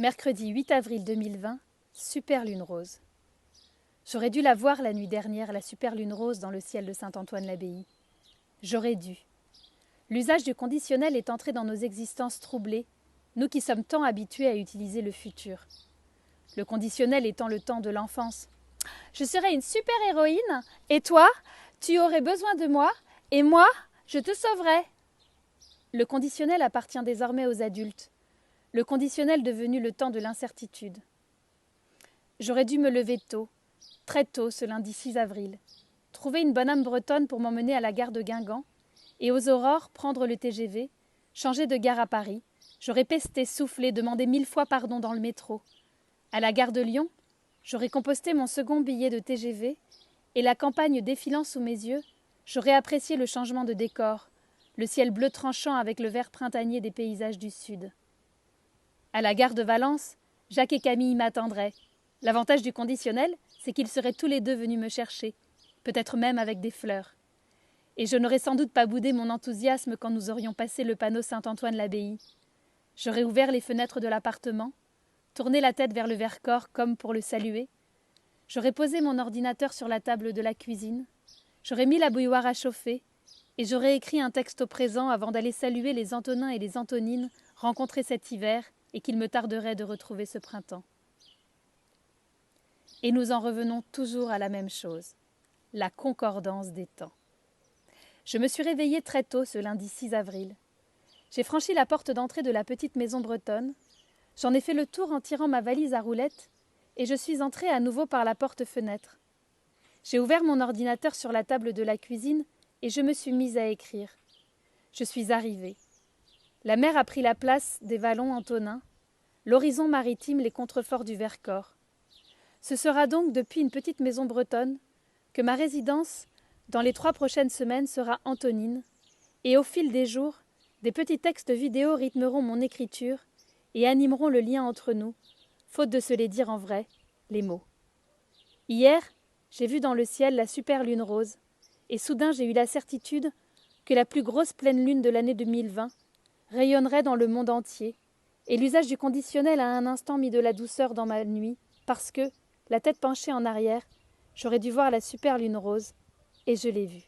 Mercredi 8 avril 2020, super lune rose. J'aurais dû la voir la nuit dernière, la super lune rose dans le ciel de Saint-Antoine-l'Abbaye. J'aurais dû. L'usage du conditionnel est entré dans nos existences troublées, nous qui sommes tant habitués à utiliser le futur. Le conditionnel étant le temps de l'enfance. Je serais une super héroïne, et toi, tu aurais besoin de moi, et moi, je te sauverai. Le conditionnel appartient désormais aux adultes. Le conditionnel devenu le temps de l'incertitude. J'aurais dû me lever tôt, très tôt ce lundi 6 avril, trouver une bonne âme bretonne pour m'emmener à la gare de Guingamp, et aux aurores prendre le TGV, changer de gare à Paris. J'aurais pesté, soufflé, demandé 1000 fois pardon dans le métro. À la gare de Lyon, j'aurais composté mon second billet de TGV, et la campagne défilant sous mes yeux, j'aurais apprécié le changement de décor, le ciel bleu tranchant avec le vert printanier des paysages du sud. À la gare de Valence, Jacques et Camille m'attendraient. L'avantage du conditionnel, c'est qu'ils seraient tous les deux venus me chercher, peut-être même avec des fleurs. Et je n'aurais sans doute pas boudé mon enthousiasme quand nous aurions passé le panneau Saint-Antoine-l'Abbaye. J'aurais ouvert les fenêtres de l'appartement, tourné la tête vers le Vercors comme pour le saluer. J'aurais posé mon ordinateur sur la table de la cuisine. J'aurais mis la bouilloire à chauffer, et j'aurais écrit un texte au présent avant d'aller saluer les Antonins et les Antonines rencontrés cet hiver et qu'il me tarderait de retrouver ce printemps. Et nous en revenons toujours à la même chose, la concordance des temps. Je me suis réveillée très tôt ce lundi 6 avril. J'ai franchi la porte d'entrée de la petite maison bretonne, j'en ai fait le tour en tirant ma valise à roulettes, et je suis entrée à nouveau par la porte-fenêtre. J'ai ouvert mon ordinateur sur la table de la cuisine et je me suis mise à écrire. Je suis arrivée. La mer a pris la place des vallons antonins, l'horizon maritime les contreforts du Vercors. Ce sera donc depuis une petite maison bretonne que ma résidence, dans les 3 prochaines semaines, sera antonine, et au fil des jours, des petits textes vidéo rythmeront mon écriture et animeront le lien entre nous, faute de se les dire en vrai, les mots. Hier, j'ai vu dans le ciel la super lune rose, et soudain j'ai eu la certitude que la plus grosse pleine lune de l'année 2020 rayonnerait dans le monde entier, et l'usage du conditionnel a un instant mis de la douceur dans ma nuit, parce que, la tête penchée en arrière, j'aurais dû voir la super lune rose, et je l'ai vue.